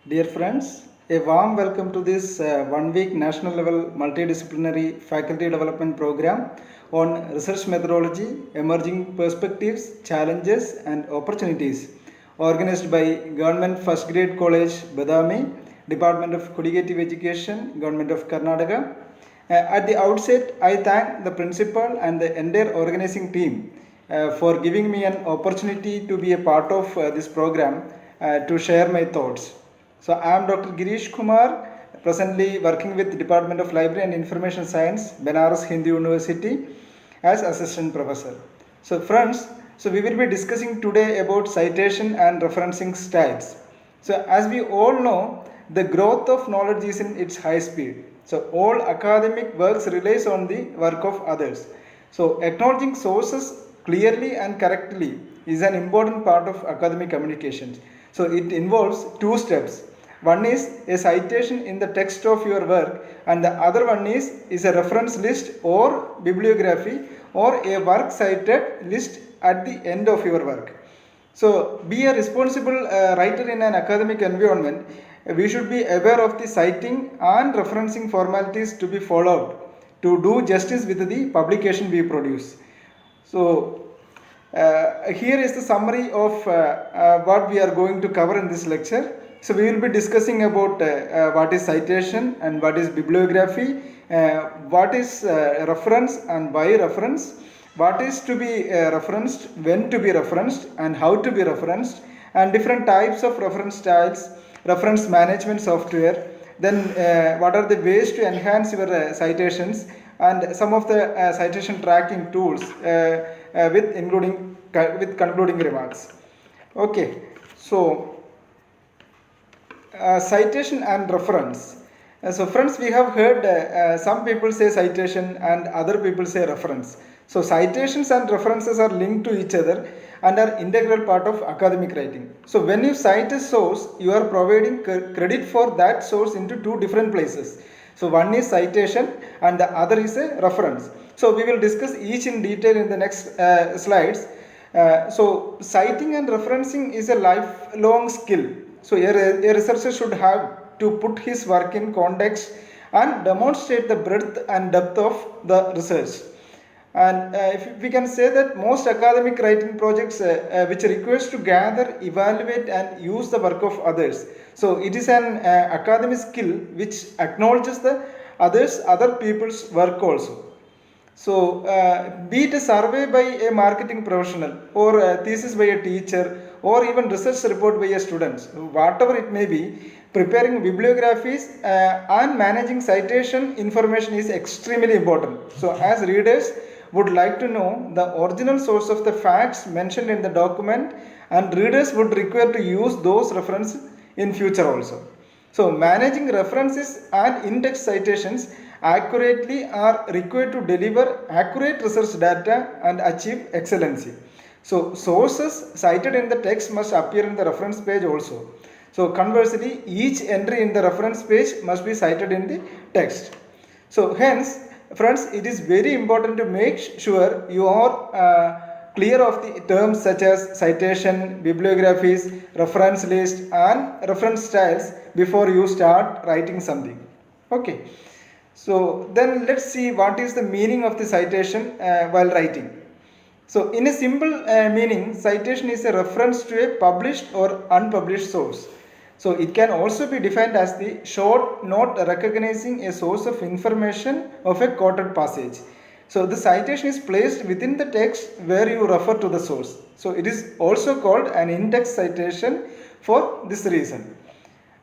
Dear friends, a warm welcome to this one-week national level multidisciplinary faculty development program on research methodology, emerging perspectives, challenges and opportunities organized by Government First Grade College, Badami, Department of Educative Education, Government of Karnataka. At the outset, I thank the principal and the entire organizing team for giving me an opportunity to be a part of this program to share my thoughts. So I am Dr. Girish Kumar, presently working with the Department of Library and Information Science, Benares Hindu University as Assistant Professor. So friends, we will be discussing today about citation and referencing styles. So as we all know, the growth of knowledge is in its high speed. So all academic works relies on the work of others. So acknowledging sources clearly and correctly is an important part of academic communications. So it involves two steps. One is a citation in the text of your work and the other one is a reference list or bibliography or a work cited list at the end of your work. So be a responsible writer in an academic environment. We should be aware of the citing and referencing formalities to be followed to do justice with the publication we produce. So here is the summary of what we are going to cover in this lecture. So we will be discussing about what is citation and what is bibliography, what is reference and why reference, what is to be referenced, when to be referenced and how to be referenced, and different types of reference styles, reference management software, then what are the ways to enhance your citations and some of the citation tracking tools with concluding remarks. Okay, so citation and reference. So friends, we have heard some people say citation and other people say reference. So citations and references are linked to each other and are integral part of academic writing. So when you cite a source, you are providing credit for that source into two different places. So one is citation and the other is a reference. So we will discuss each in detail in the next slides. So citing and referencing is a lifelong skill. So a researcher should have to put his work in context and demonstrate the breadth and depth of the research. And if we can say that most academic writing projects which requires to gather, evaluate and use the work of others. So it is an academic skill which acknowledges the other people's work also. So be it a survey by a marketing professional or a thesis by a teacher or even research report by a student, whatever it may be, preparing bibliographies and managing citation information is extremely important. So as readers would like to know the original source of the facts mentioned in the document, and readers would require to use those references in future also. So managing references and in-text citations accurately are required to deliver accurate research data and achieve excellency. So sources cited in the text must appear in the reference page also. So conversely, each entry in the reference page must be cited in the text. So hence, friends, it is very important to make sure you are clear of the terms such as citation, bibliographies, reference list and reference styles before you start writing something. Okay. So then let's see what is the meaning of the citation while writing. So in a simple meaning, citation is a reference to a published or unpublished source. So it can also be defined as the short note recognizing a source of information of a quoted passage. So the citation is placed within the text where you refer to the source. So it is also called an in-text citation for this reason.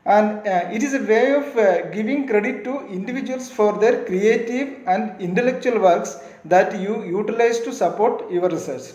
And it is a way of giving credit to individuals for their creative and intellectual works that you utilize to support your research.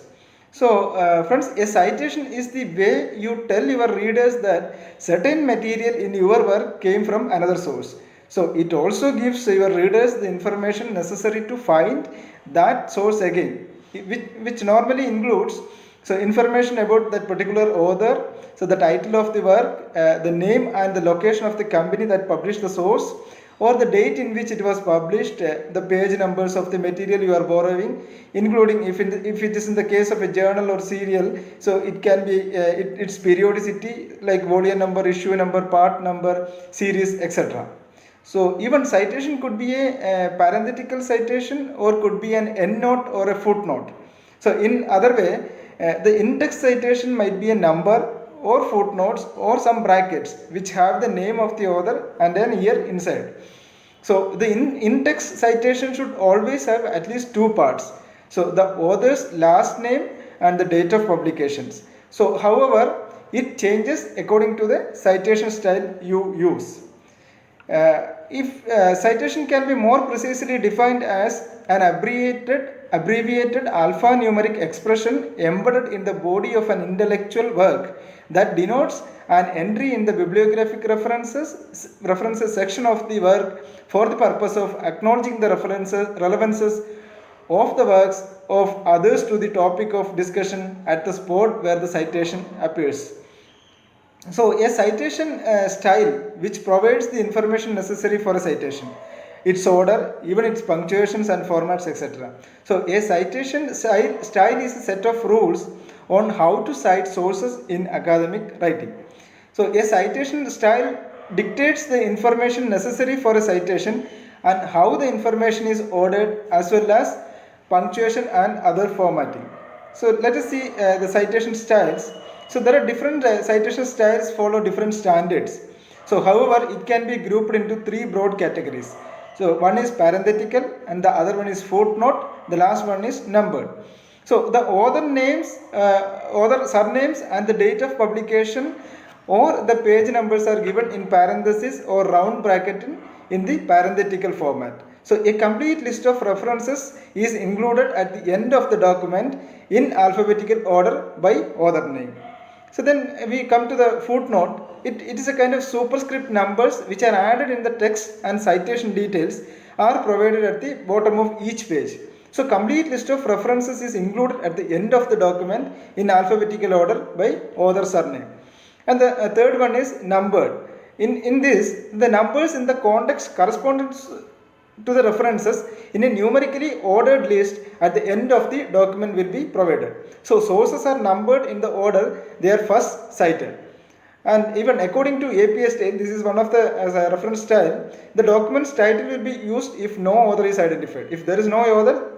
So friends, a citation is the way you tell your readers that certain material in your work came from another source. So it also gives your readers the information necessary to find that source again, which normally includes information about that particular author, so the title of the work, the name and the location of the company that published the source, or the date in which it was published, the page numbers of the material you are borrowing, including if it is in the case of a journal or serial, so it can be its periodicity like volume number, issue number, part number, series, etc. So even citation could be a parenthetical citation or could be an endnote or a footnote. So in other way, the index citation might be a number or footnotes or some brackets which have the name of the author and an year inside. So the index citation should always have at least two parts. So the author's last name and the date of publications. So however, it changes according to the citation style you use. If citation can be more precisely defined as an abbreviated alphanumeric expression embedded in the body of an intellectual work that denotes an entry in the bibliographic references section of the work for the purpose of acknowledging the relevances of the works of others to the topic of discussion at the spot where the citation appears. So a citation style which provides the information necessary for a citation, its order, even its punctuations and formats, etc. So a citation style is a set of rules on how to cite sources in academic writing. So a citation style dictates the information necessary for a citation and how the information is ordered, as well as punctuation and other formatting. So let us see the citation styles. So there are different citation styles follow different standards. So however, it can be grouped into three broad categories. So one is parenthetical and the other one is footnote, the last one is numbered. So the author names, author surnames and the date of publication or the page numbers are given in parentheses or round bracket in the parenthetical format. So a complete list of references is included at the end of the document in alphabetical order by author name. So then we come to the footnote. It is a kind of superscript numbers which are added in the text, and citation details are provided at the bottom of each page. So complete list of references is included at the end of the document in alphabetical order by author surname. And the third one is numbered. In this, the numbers in the context corresponds to the references in a numerically ordered list at the end of the document will be provided. So sources are numbered in the order they are first cited. And even according to APA style, this is one of the reference style, the document's title will be used if no author is identified. If there is no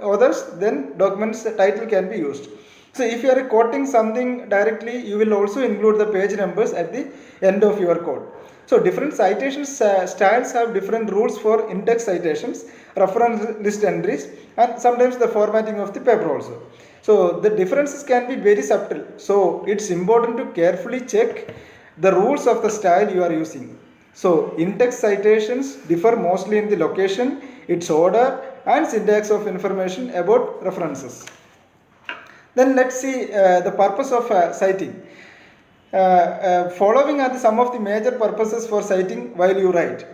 authors, then document's title can be used. So if you are quoting something directly, you will also include the page numbers at the end of your quote. So different citation styles have different rules for index citations, reference list entries, and sometimes the formatting of the paper also. So the differences can be very subtle. So it's important to carefully check the rules of the style you are using. So index citations differ mostly in the location, its order, and syntax of information about references. Then let's see the purpose of citing. Following are some of the major purposes for citing while you write.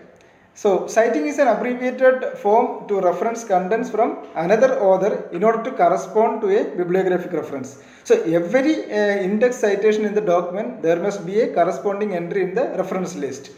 So citing is an abbreviated form to reference contents from another author in order to correspond to a bibliographic reference. So every index citation in the document, there must be a corresponding entry in the reference list.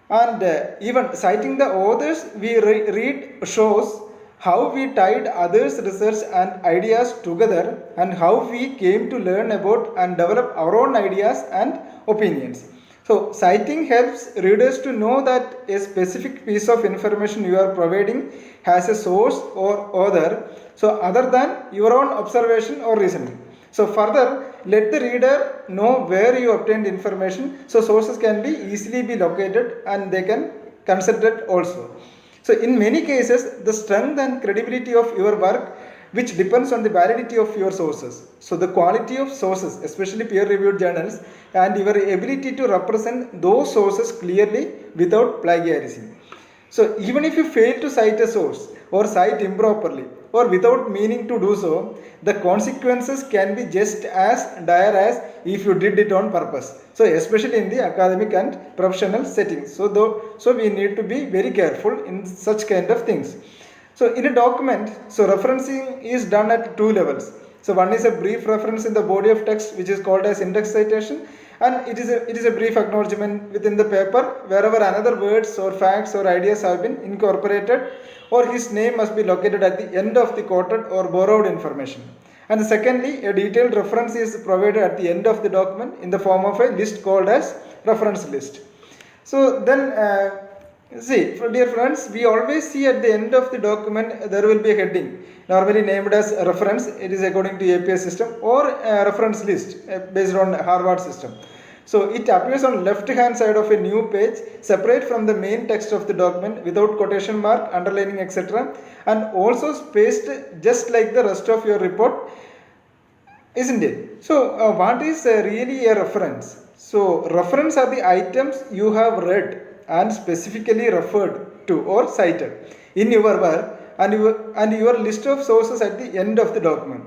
And even citing the authors we read shows how we tied others' research and ideas together and how we came to learn about and develop our own ideas and opinions. So citing helps readers to know that a specific piece of information you are providing has a source or author, so other than your own observation or reasoning. So further, let the reader know where you obtained information, so sources can be easily be located and they can consult it also. So in many cases, the strength and credibility of your work which depends on the validity of your sources. So the quality of sources, especially peer-reviewed journals, and your ability to represent those sources clearly without plagiarism. So even if you fail to cite a source or cite improperly or without meaning to do so, the consequences can be just as dire as if you did it on purpose. So especially in the academic and professional settings. So we need to be very careful in such kind of things. So in a document, so referencing is done at two levels. So one is a brief reference in the body of text which is called as index citation, and it is a brief acknowledgement within the paper wherever another words or facts or ideas have been incorporated, or his name must be located at the end of the quoted or borrowed information. And secondly, a detailed reference is provided at the end of the document in the form of a list called as reference list. So then see, dear friends, we always see at the end of the document there will be a heading normally named as reference. It is according to API system, or reference list based on Harvard system. So it appears on left hand side of a new page, separate from the main text of the document, without quotation mark, underlining, etc., and also spaced just like the rest of your report, isn't it? So what is really a reference? So reference are the items you have read and specifically referred to or cited in your work, and your list of sources at the end of the document.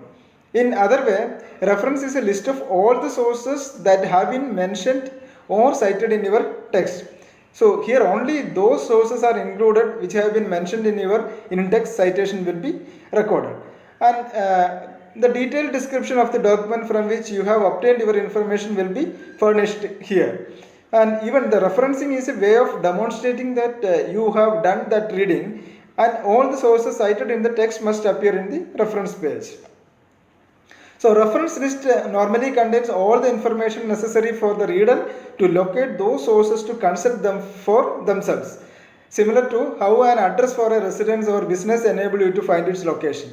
In other way, reference is a list of all the sources that have been mentioned or cited in your text. So here only those sources are included which have been mentioned in your in-text citation will be recorded, and the detailed description of the document from which you have obtained your information will be furnished here. And even the referencing is a way of demonstrating that you have done that reading, and all the sources cited in the text must appear in the reference page. So reference list normally contains all the information necessary for the reader to locate those sources to consult them for themselves, similar to how an address for a residence or business enables you to find its location.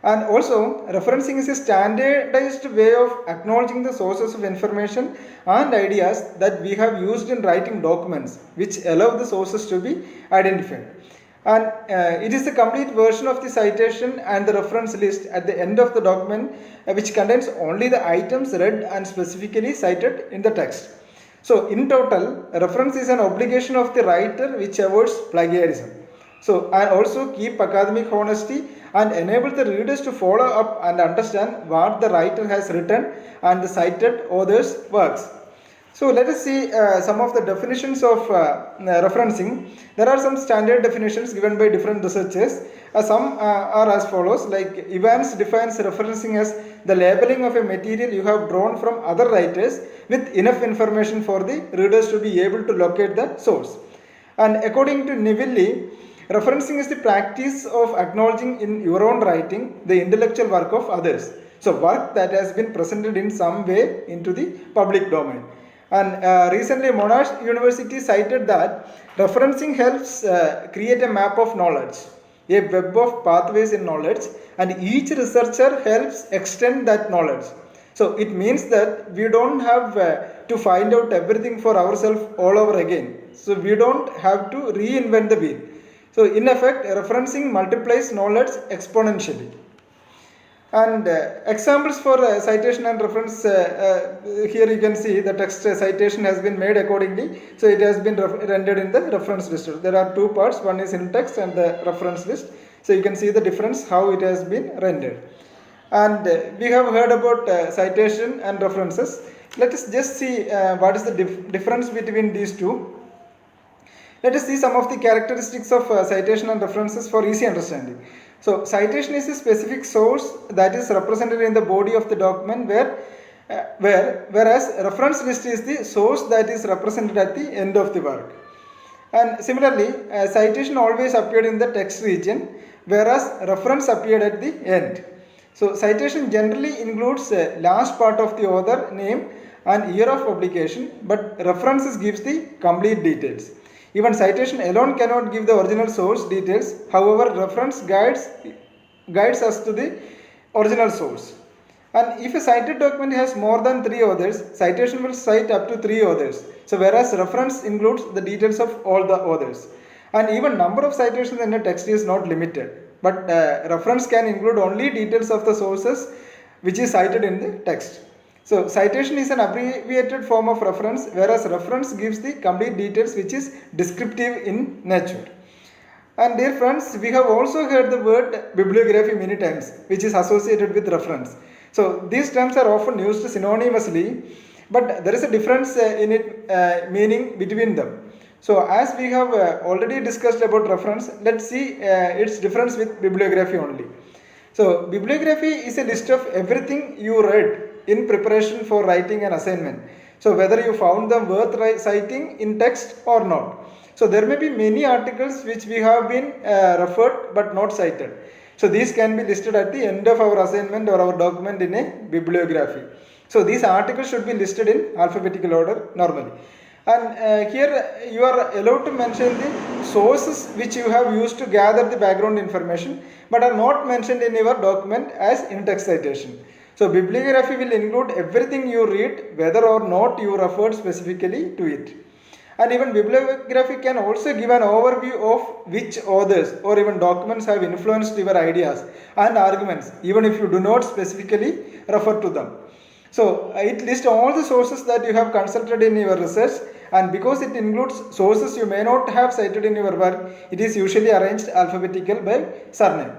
And also, referencing is a standardized way of acknowledging the sources of information and ideas that we have used in writing documents, which allow the sources to be identified. And it is the complete version of the citation and the reference list at the end of the document, which contains only the items read and specifically cited in the text. So, in total, reference is an obligation of the writer which avoids plagiarism. So, and also keep academic honesty and enable the readers to follow up and understand what the writer has written and the cited author's works. So let us see some of the definitions of referencing. There are some standard definitions given by different researchers. Some are as follows, like Evans defines referencing as the labeling of a material you have drawn from other writers with enough information for the readers to be able to locate the source. And according to Nivilli, referencing is the practice of acknowledging in your own writing the intellectual work of others. So work that has been presented in some way into the public domain. And recently Monash University cited that referencing helps create a map of knowledge, a web of pathways in knowledge, and each researcher helps extend that knowledge. So it means that we don't have to find out everything for ourselves all over again. So we don't have to reinvent the wheel. So in effect, referencing multiplies knowledge exponentially. And examples for citation and reference, here you can see the text citation has been made accordingly. So it has been rendered in the reference list. There are two parts, one is in text and the reference list. So you can see the difference how it has been rendered. And we have heard about citation and references. Let us just see what is the difference between these two. Let us see some of the characteristics of citation and references for easy understanding. So citation is a specific source that is represented in the body of the document, whereas reference list is the source that is represented at the end of the work. And similarly, citation always appeared in the text region, whereas reference appeared at the end. So citation generally includes a last part of the author name and year of publication, but references gives the complete details. Even citation alone cannot give the original source details. However, reference guides us to the original source. And if a cited document has more than 3 authors, citation will cite up to 3 authors. So whereas reference includes the details of all the authors. And even number of citations in a text is not limited. But reference can include only details of the sources which is cited in the text. So citation is an abbreviated form of reference, whereas reference gives the complete details which is descriptive in nature. And dear friends, we have also heard the word bibliography many times, which is associated with reference. So these terms are often used synonymously, but there is a difference in it meaning between them. So as we have already discussed about reference, let's see its difference with bibliography only. So bibliography is a list of everything you read in preparation for writing an assignment. So whether you found them worth citing in text or not. So there may be many articles which we have been referred but not cited. So these can be listed at the end of our assignment or our document in a bibliography. So these articles should be listed in alphabetical order normally. And here you are allowed to mention the sources which you have used to gather the background information but are not mentioned in your document as in-text citation. So bibliography will include everything you read whether or not you referred specifically to it. And even bibliography can also give an overview of which authors or even documents have influenced your ideas and arguments even if you do not specifically refer to them. So it lists all the sources that you have consulted in your research, and because it includes sources you may not have cited in your work, it is usually arranged alphabetical by surname.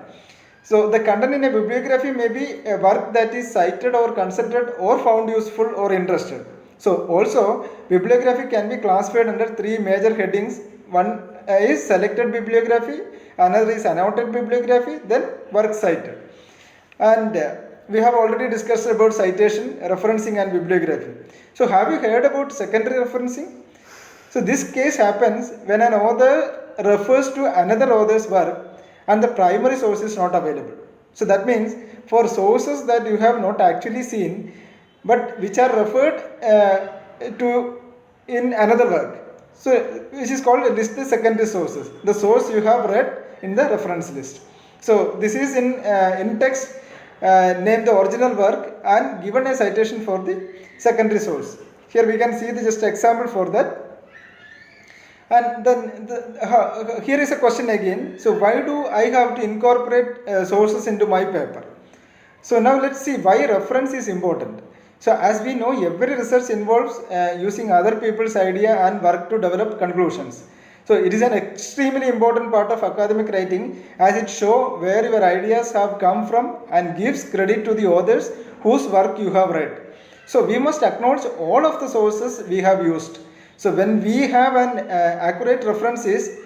So the content in a bibliography may be a work that is cited or consulted or found useful or interested. So also bibliography can be classified under three major headings. One is selected bibliography, another is annotated bibliography, then work cited. And we have already discussed about citation, referencing and bibliography. So have you heard about secondary referencing? So this case happens when an author refers to another author's work and the primary source is not available. So that means for sources that you have not actually seen but which are referred to in another work, so which is called a list of secondary sources, the source you have read in the reference list. So this is in text name the original work and given a citation for the secondary source. Here we can see the just example for that. And then here is a question again. So why do I have to incorporate sources into my paper? So now let's see why reference is important. So as we know, every research involves using other people's idea and work to develop conclusions. So it is an extremely important part of academic writing as it shows where your ideas have come from and gives credit to the authors whose work you have read. So we must acknowledge all of the sources we have used. So when we have an accurate references,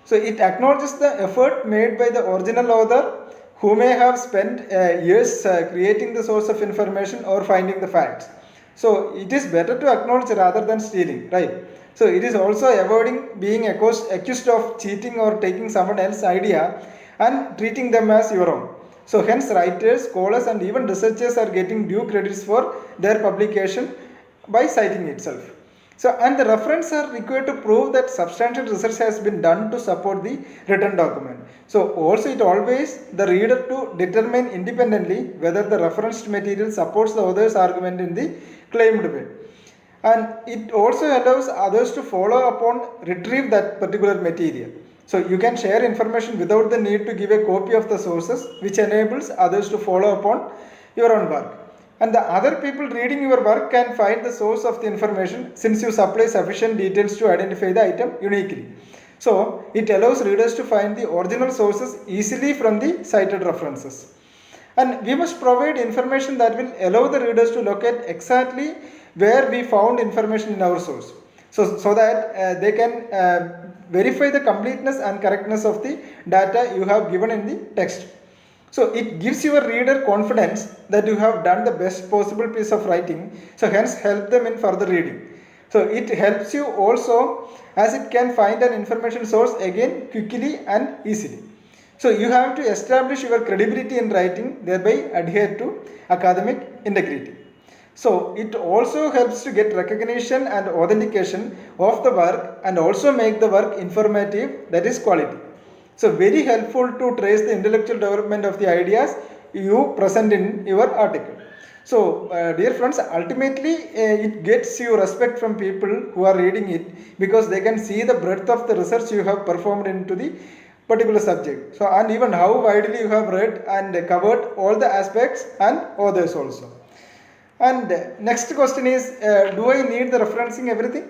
so it acknowledges the effort made by the original author who may have spent years creating the source of information or finding the facts. So it is better to acknowledge rather than stealing, right? So it is also avoiding being accused of cheating or taking someone else's idea and treating them as your own. So hence writers, scholars and even researchers are getting due credits for their publication by citing itself. So and the reference are required to prove that substantial research has been done to support the written document. So also it always the reader to determine independently whether the referenced material supports the author's argument in the claimed way. And it also allows others to follow upon retrieve that particular material. So you can share information without the need to give a copy of the sources, which enables others to follow upon your own work. And the other people reading your work can find the source of the information since you supply sufficient details to identify the item uniquely. So it allows readers to find the original sources easily from the cited references. And we must provide information that will allow the readers to locate exactly where we found information in our source. So that they can verify the completeness and correctness of the data you have given in the text. So it gives your reader confidence that you have done the best possible piece of writing, so hence help them in further reading. So it helps you also as it can find an information source again quickly and easily. So you have to establish your credibility in writing, thereby adhere to academic integrity. So it also helps to get recognition and authentication of the work and also make the work informative, that is quality. So very helpful to trace the intellectual development of the ideas you present in your article. So dear friends, ultimately it gets you respect from people who are reading it because they can see the breadth of the research you have performed into the particular subject. So and even how widely you have read and covered all the aspects and authors also. And next question is, do I need the referencing everything?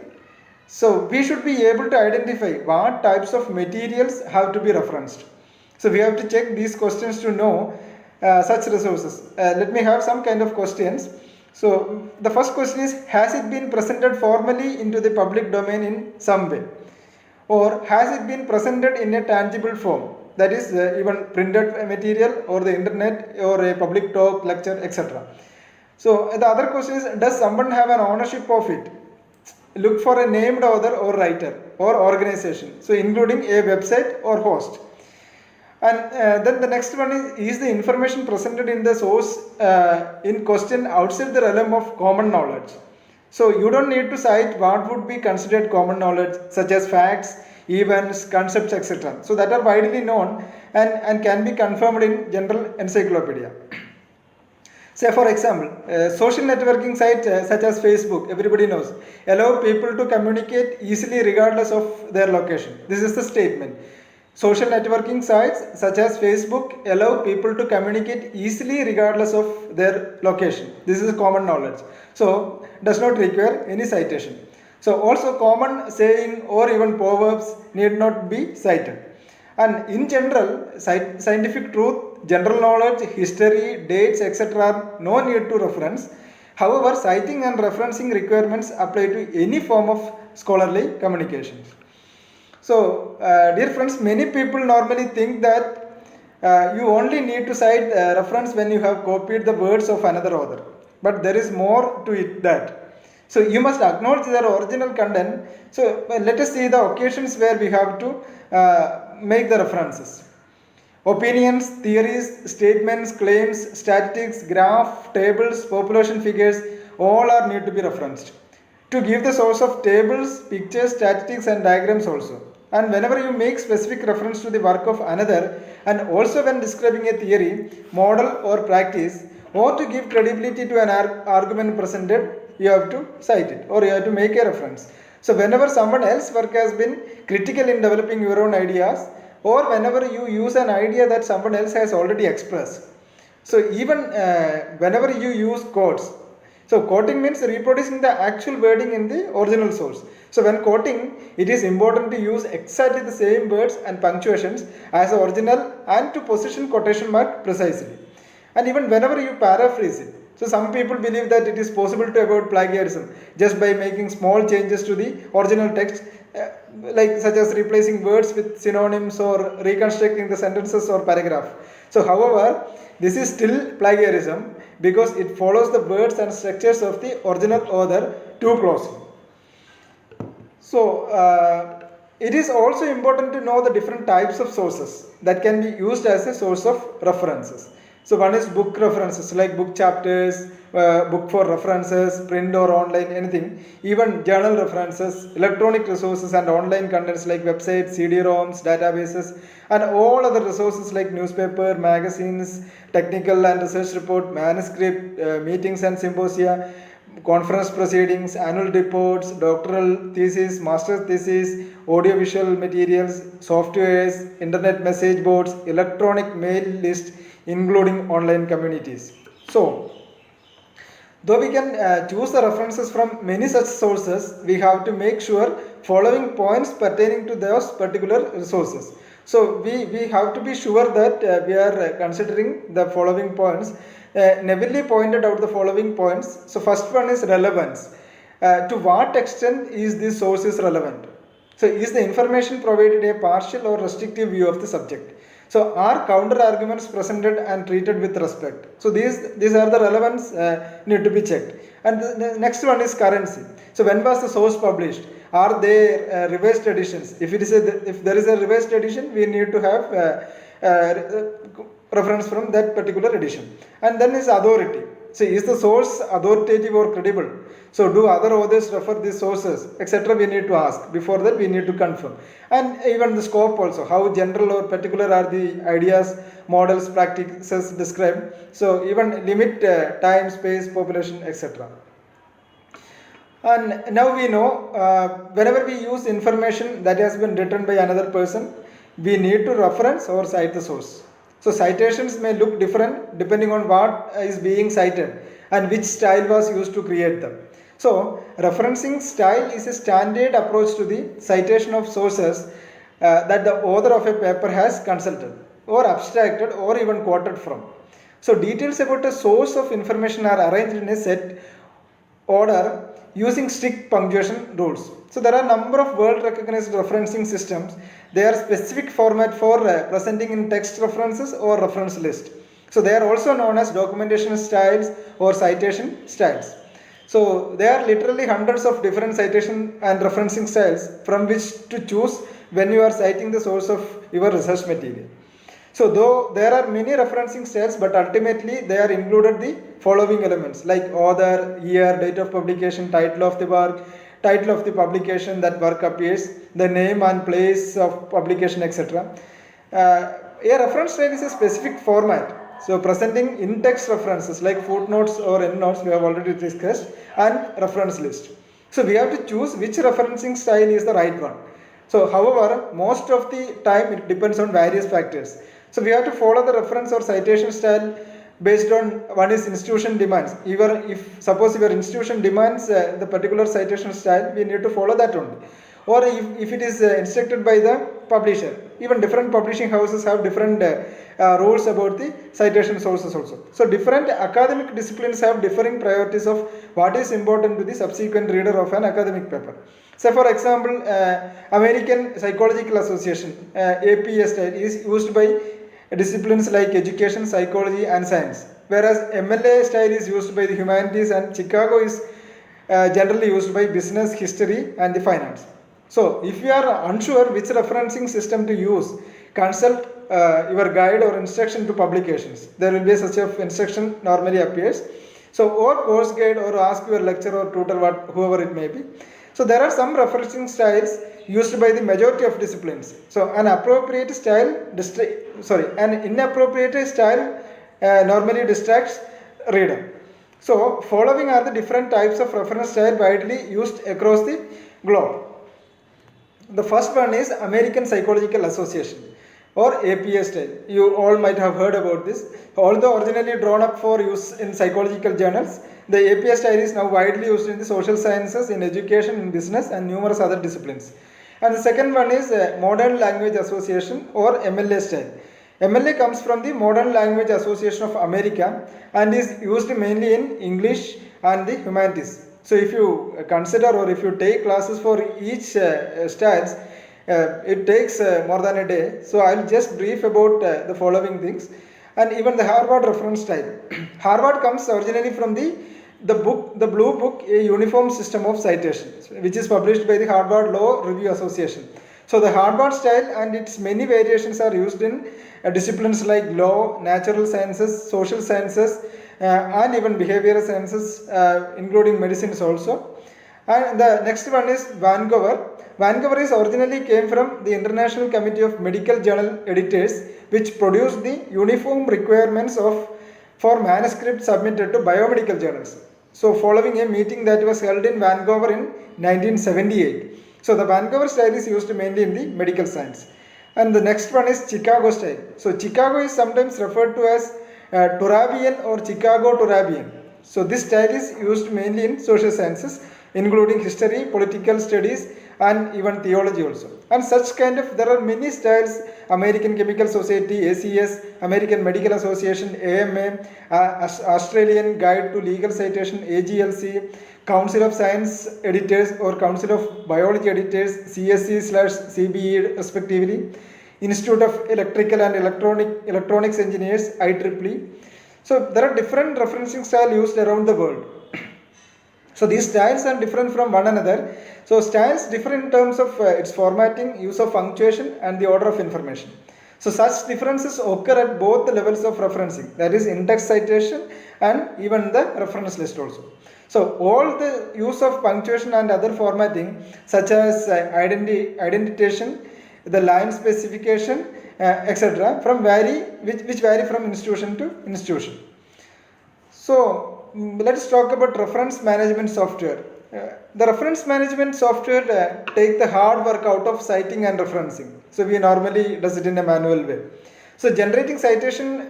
So we should be able to identify what types of materials have to be referenced. So we have to check these questions to know such resources. Let me have some kind of questions. So the first question is, has it been presented formally into the public domain in some way? Or has it been presented in a tangible form? That is even printed material or the internet or a public talk, lecture, etc. So the other question is, does someone have an ownership of it? Look for a named author or writer or organization, so including a website or host. And then the next one is the information presented in the source in question outside the realm of common knowledge? So you don't need to cite what would be considered common knowledge, such as facts, events, concepts, etc. So that are widely known and can be confirmed in general encyclopedia. Say for example, social networking site such as Facebook, everybody knows, allow people to communicate easily regardless of their location. This is the statement. Social networking sites such as Facebook allow people to communicate easily regardless of their location. This is common knowledge. So does not require any citation. So also common saying or even proverbs need not be cited. And in general, scientific truth, general knowledge, history, dates, etc. are no need to reference. However, citing and referencing requirements apply to any form of scholarly communications. So, dear friends, many people normally think that you only need to cite reference when you have copied the words of another author. But there is more to it that. So you must acknowledge their original content. So let us see the occasions where we have to make the references. Opinions, theories, statements, claims, statistics, graph, tables, population figures, all are need to be referenced. To give the source of tables, pictures, statistics and diagrams also. And whenever you make specific reference to the work of another, and also when describing a theory, model or practice, or to give credibility to an argument presented, you have to cite it or you have to make a reference. So whenever someone else's work has been critical in developing your own ideas, or whenever you use an idea that someone else has already expressed. So even whenever you use quotes, so quoting means reproducing the actual wording in the original source. So when quoting, it is important to use exactly the same words and punctuations as the original and to position quotation mark precisely. And even whenever you paraphrase it, so some people believe that it is possible to avoid plagiarism just by making small changes to the original text, like such as replacing words with synonyms or reconstructing the sentences or paragraph. So however, this is still plagiarism because it follows the words and structures of the original author too closely. So it is also important to know the different types of sources that can be used as a source of references. So one is book references like book chapters, book for references, print or online, anything. Even journal references, electronic resources and online contents like websites, CD-ROMs, databases and all other resources like newspaper, magazines, technical and research report, manuscript, meetings and symposia, conference proceedings, annual reports, doctoral thesis, master's thesis, audiovisual materials, softwares, internet message boards, electronic mail list, including online communities. So, though we can choose the references from many such sources, we have to make sure following points pertaining to those particular resources. So, we have to be sure that we are considering the following points. Neville pointed out the following points. So, first one is relevance. To what extent is this source is relevant? So, is the information provided a partial or restrictive view of the subject? So are counter arguments presented and treated with respect? So these are the relevance need to be checked. And the next one is currency. So when was the source published? Are there revised editions? If there is a revised edition, we need to have reference from that particular edition. And then is authority. So is the source authoritative or credible? So do other authors refer these sources, etc. We need to ask. Before that we need to confirm. And even the scope also, how general or particular are the ideas, models, practices described. So even limit time, space, population, etc. And now we know whenever we use information that has been written by another person, we need to reference or cite the source. So citations may look different depending on what is being cited and which style was used to create them. So referencing style is a standard approach to the citation of sources that the author of a paper has consulted or abstracted or even quoted from. So details about a source of information are arranged in a set order using strict punctuation rules. So there are a number of world recognized referencing systems. They are specific format for presenting in text references or reference list. So they are also known as documentation styles or citation styles. So there are literally hundreds of different citation and referencing styles from which to choose when you are citing the source of your research material. So though there are many referencing styles, but ultimately they are included the following elements like author, year, date of publication, title of the work, title of the publication that work appears, the name and place of publication, etc. A reference style is a specific format, so presenting in-text references like footnotes or endnotes we have already discussed, and reference list. So we have to choose which referencing style is the right one. So however, most of the time it depends on various factors. So we have to follow the reference or citation style based on one is institution demands. Even if suppose your institution demands the particular citation style, we need to follow that only. Or if it is instructed by the publisher, even different publishing houses have different rules about the citation sources also. So different academic disciplines have differing priorities of what is important to the subsequent reader of an academic paper. So for example, American Psychological Association APA style is used by disciplines like education, psychology and science, whereas MLA style is used by the humanities, and Chicago is generally used by business, history and the finance. So if you are unsure which referencing system to use, consult your guide or instruction to publications. There will be such a instruction normally appears. So or course guide, or ask your lecturer or tutor, whoever it may be. So there are some referencing styles used by the majority of disciplines. So an inappropriate style normally distracts reader. So following are the different types of reference style widely used across the globe. The first one is American Psychological Association or APA style. You all might have heard about this. Although originally drawn up for use in psychological journals, the APA style is now widely used in the social sciences, in education, in business and numerous other disciplines. And the second one is Modern Language Association or MLA style. MLA comes from the Modern Language Association of America and is used mainly in English and the humanities. So if you consider or if you take classes for each styles, it takes more than a day. So I'll just brief about the following things. And even the Harvard reference style. Harvard comes originally from the Blue Book, a uniform system of citations, which is published by the Harvard Law Review Association. So the Harvard style and its many variations are used in disciplines like law, natural sciences, social sciences, and even behavioral sciences, including medicines also. And the next one is Vancouver. Vancouver is originally came from the International Committee of Medical Journal Editors, which produced the uniform requirements for manuscripts submitted to biomedical journals. So following a meeting that was held in Vancouver in 1978. So the Vancouver style is used mainly in the medical science. And the next one is Chicago style. So Chicago is sometimes referred to as Turabian or Chicago Turabian. So this style is used mainly in social sciences, including history, political studies and even theology also. And such kind of, there are many styles: American Chemical Society, ACS, American Medical Association, AMA, Australian Guide to Legal Citation, AGLC, Council of Science Editors or Council of Biology Editors, CSE/CBE respectively, Institute of Electrical and Electronics Engineers, IEEE. So there are different referencing styles used around the world. So these styles are different from one another. So styles differ in terms of its formatting, use of punctuation and the order of information. So such differences occur at both the levels of referencing, that is in-text citation and even the reference list also. So all the use of punctuation and other formatting such as identification, the line specification, etc. which vary from institution to institution. So let's talk about reference management software. The reference management software take the hard work out of citing and referencing. So we normally does it in a manual way. So generating citation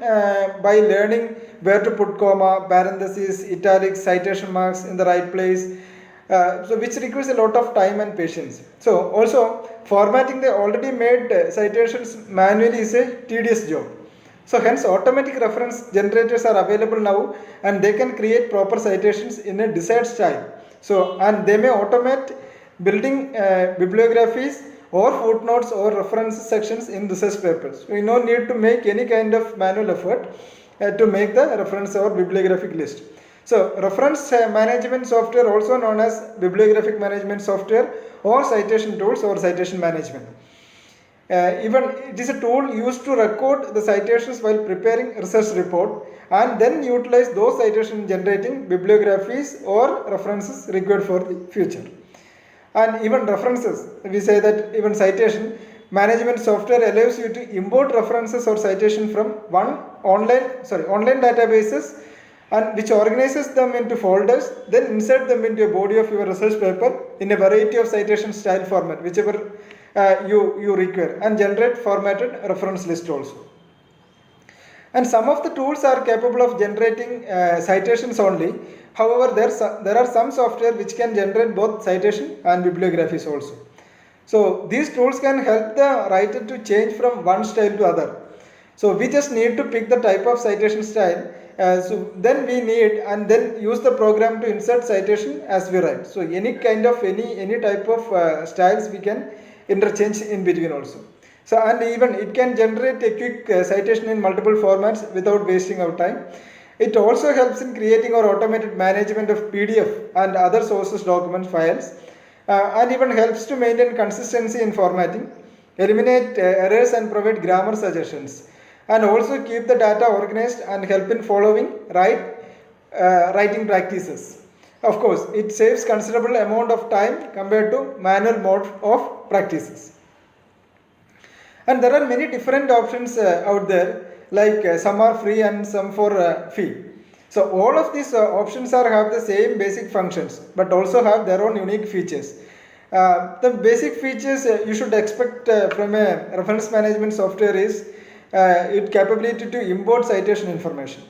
by learning where to put comma, parentheses, italics, citation marks in the right place, so which requires a lot of time and patience. So also formatting the already made citations manually is a tedious job. So hence automatic reference generators are available now and they can create proper citations in a desired style. So and they may automate building bibliographies or footnotes or reference sections in research papers. We no need to make any kind of manual effort. to make the reference or bibliographic list. So reference management software, also known as bibliographic management software or citation tools or citation management. Even it is a tool used to record the citations while preparing research report and then utilize those citation generating bibliographies or references required for the future. And even references, we say that even citation management software allows you to import references or citation from online databases, and which organizes them into folders, then insert them into a body of your research paper in a variety of citation style format, whichever you require, and generate formatted reference list also. And some of the tools are capable of generating citations only. However, there are some software which can generate both citation and bibliographies also. So these tools can help the writer to change from one style to other. So we just need to pick the type of citation style. So then we need and then use the program to insert citation as we write. So any kind of any type of styles we can interchange in between also. So and even it can generate a quick citation in multiple formats without wasting our time. It also helps in creating or automated management of PDF and other sources document files, and even helps to maintain consistency in formatting, eliminate errors and provide grammar suggestions, and also keep the data organized and help in following writing practices. Of course, it saves considerable amount of time compared to manual mode of practices. And there are many different options out there, like some are free and some for fee. So all of these options have the same basic functions but also have their own unique features. The basic features you should expect from a reference management software is its capability to import citation information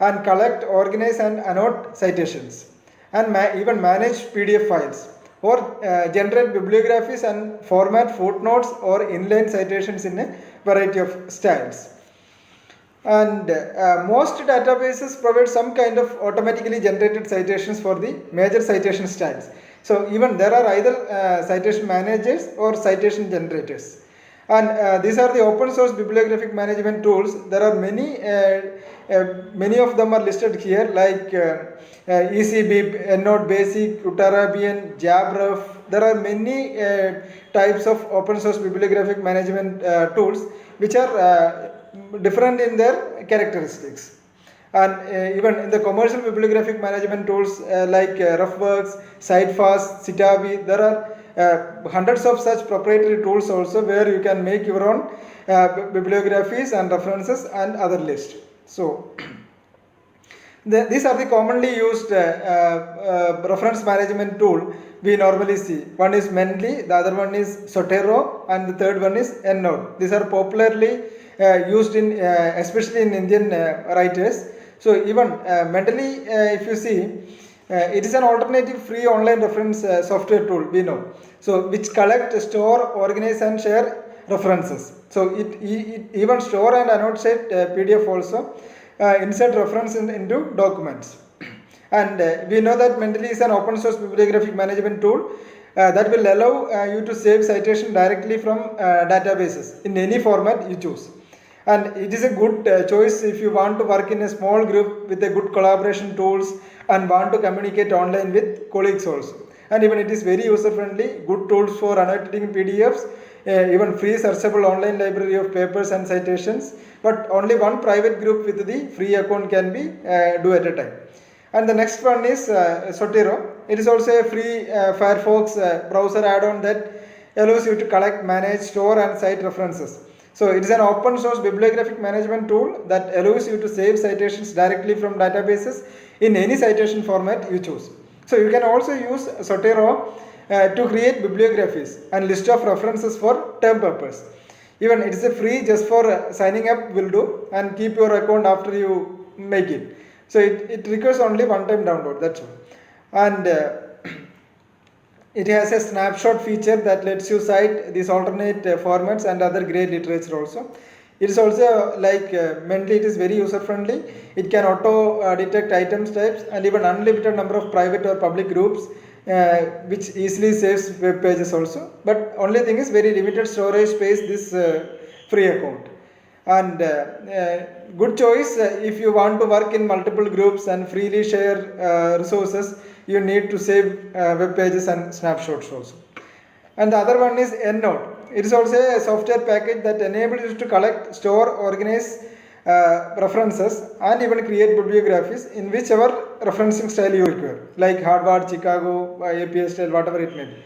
and collect, organize and annotate citations, and even manage PDF files, or generate bibliographies and format footnotes or inline citations in a variety of styles. And most databases provide some kind of automatically generated citations for the major citation styles. So even there are either citation managers or citation generators. And these are the open source bibliographic management tools. There are many of them are listed here, like ECBib, EndNote Basic, Utarabian, JabRef. There are many types of open source bibliographic management tools which are different in their characteristics. And even in the commercial bibliographic management tools like RefWorks, CiteFast, Citavi, there are hundreds of such proprietary tools also, where you can make your own bibliographies and references and other lists. So these are the commonly used reference management tool we normally see. One is Mendeley, the other one is Zotero, and the third one is EndNote. These are popularly used in especially in Indian writers. So even Mendeley, if you see, it is an alternative free online reference software tool, we know. So which collect, store, organize and share references. So it even store and annotate PDF also, insert reference into documents. And we know that Mendeley is an open source bibliographic management tool that will allow you to save citation directly from databases in any format you choose. And it is a good choice if you want to work in a small group with a good collaboration tools and want to communicate online with colleagues also. And even it is very user friendly, good tools for annotating PDFs, even free searchable online library of papers and citations, but only one private group with the free account can be do at a time. And the next one is Zotero. It is also a free Firefox browser add-on that allows you to collect, manage, store and cite references. So it is an open source bibliographic management tool that allows you to save citations directly from databases in any citation format you choose. So you can also use Zotero to create bibliographies and list of references for term purpose. Even it is a free, just for signing up will do, and keep your account after you make it. So it requires only one time download, that's all. And it has a snapshot feature that lets you cite these alternate formats and other great literature also. It is also like Mendeley, it is very user friendly. It can auto detect items types and even unlimited number of private or public groups, which easily saves web pages also. But only thing is very limited storage space this free account. and good choice if you want to work in multiple groups and freely share resources. You need to save web pages and snapshots also. And the other one is EndNote. It is also a software package that enables you to collect, store, organize references and even create bibliographies in whichever referencing style you require, like Harvard, Chicago, APA style, whatever it may be.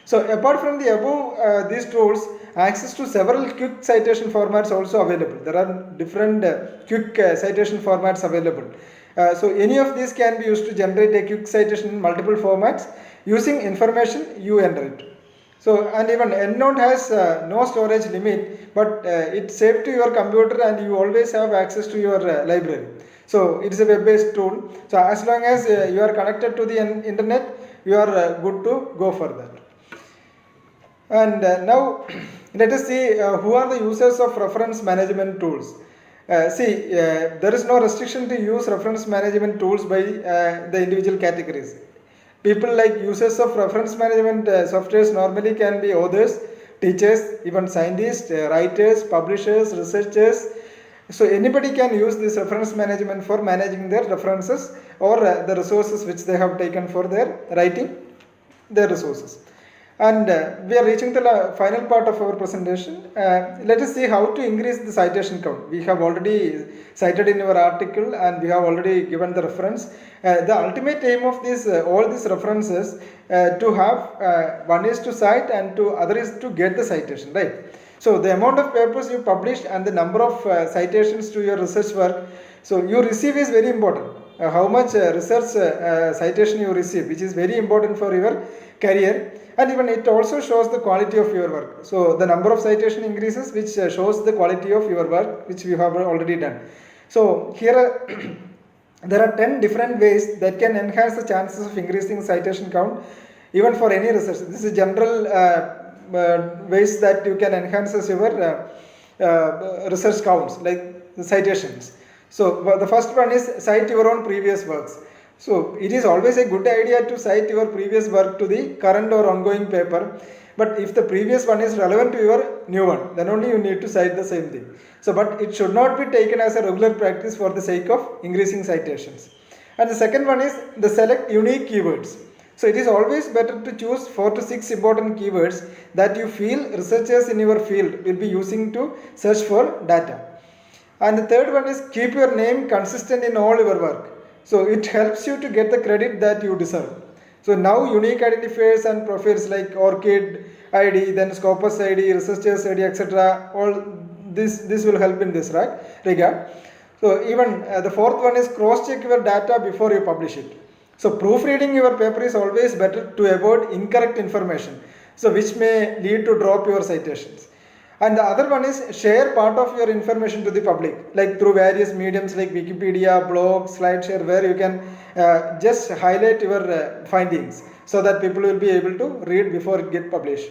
So apart from the above these tools, access to several quick citation formats also available. There are different quick citation formats available. So any of these can be used to generate a quick citation in multiple formats using information you enter it. So, and even EndNote has no storage limit, but it's saved to your computer and you always have access to your library. So it is a web-based tool. So as long as you are connected to the internet, you are good to go for that. And now let us see who are the users of reference management tools. There is no restriction to use reference management tools by the individual categories. People like users of reference management softwares normally can be authors, teachers, even scientists, writers, publishers, researchers. So anybody can use this reference management for managing their references or the resources which they have taken for their writing their resources. And we are reaching the final part of our presentation. Let us see how to increase the citation count. We have already cited in our article and we have already given the reference. The ultimate aim of this all these references to have one is to cite and to other is to get the citation, right? So the amount of papers you publish and the number of citations to your research work so you receive is very important. How much research citation you receive, which is very important for your career, and even it also shows the quality of your work. So the number of citation increases, which shows the quality of your work which you have already done. So here there are 10 different ways that can enhance the chances of increasing citation count even for any research. This is general ways that you can enhance your research counts, like the citations. So the first one is cite your own previous works. So it is always a good idea to cite your previous work to the current or ongoing paper, but if the previous one is relevant to your new one, then only you need to cite the same thing. So but it should not be taken as a regular practice for the sake of increasing citations. And the second one is the select unique keywords. So it is always better to choose 4 to 6 important keywords that you feel researchers in your field will be using to search for data. And the third one is keep your name consistent in all your work. So it helps you to get the credit that you deserve. So now unique identifiers and profiles like ORCID ID, then Scopus ID, Researchers ID, etc. All this will help in this regard. So even the fourth one is cross-check your data before you publish it. So proofreading your paper is always better to avoid incorrect information, so which may lead to drop your citations. And the other one is share part of your information to the public, like through various mediums like Wikipedia, blog, SlideShare, where you can just highlight your findings so that people will be able to read before it gets published.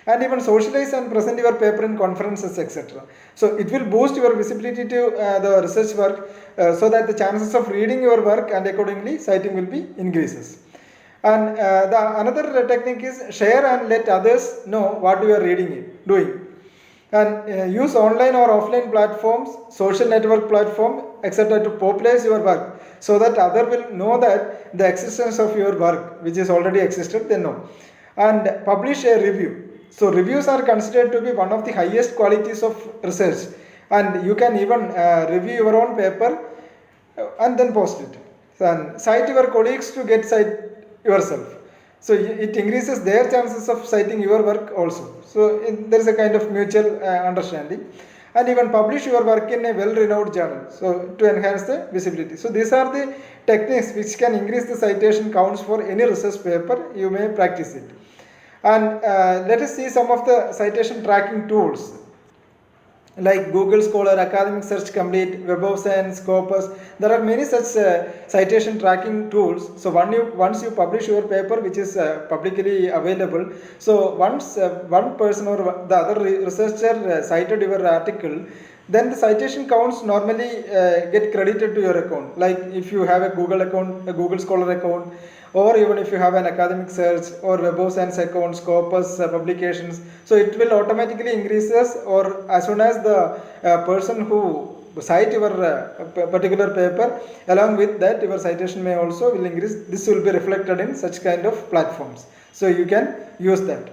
And even socialize and present your paper in conferences, etc. So it will boost your visibility to the research work so that the chances of reading your work and accordingly citing will be increases. And the another technique is share and let others know what you are doing. And use online or offline platforms, social network platform, etc. to popularize your work so that other will know that the existence of your work which is already existed, they know. And publish a review. So reviews are considered to be one of the highest qualities of research, and you can even review your own paper and then post it. And cite your colleagues to get cite yourself. So it increases their chances of citing your work also. So there is a kind of mutual understanding. And even publish your work in a well-renowned journal, so to enhance the visibility. So these are the techniques which can increase the citation counts for any research paper. You may practice it. And let us see some of the citation tracking tools like Google Scholar, Academic Search Complete, Web of Science, Scopus. There are many such citation tracking tools. So once you publish your paper, which is publicly available, so once one person or the other researcher cited your article, then the citation counts normally get credited to your account. Like if you have a Google account, a Google Scholar account, or even if you have an academic search or Web of Science account, Scopus publications, so it will automatically increases, or as soon as the person who cite your particular paper, along with that your citation may also will increase. This will be reflected in such kind of platforms, so you can use that.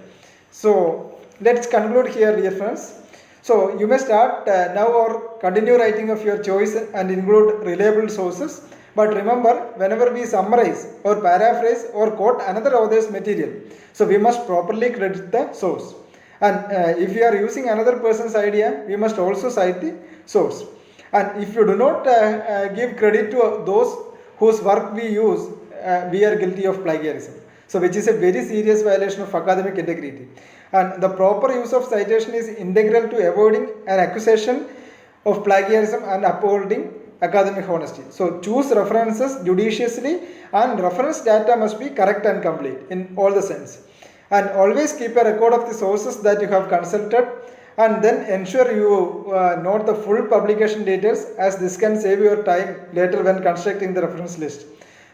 So let's conclude here, dear friends. So you may start now or continue writing of your choice and include reliable sources. But remember, whenever we summarize or paraphrase or quote another author's material, so we must properly credit the source. And if we are using another person's idea, we must also cite the source. And if you do not give credit to those whose work we use, we are guilty of plagiarism. So which is a very serious violation of academic integrity. And the proper use of citation is integral to avoiding an accusation of plagiarism and upholding academic honesty. So choose references judiciously, and reference data must be correct and complete in all the sense. And always keep a record of the sources that you have consulted, and then ensure you note the full publication details, as this can save your time later when constructing the reference list.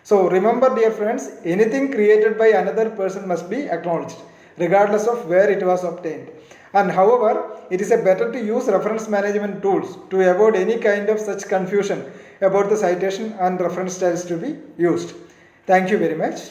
So remember, dear friends, anything created by another person must be acknowledged, regardless of where it was obtained. And however, it is better to use reference management tools to avoid any kind of such confusion about the citation and reference styles to be used. Thank you very much.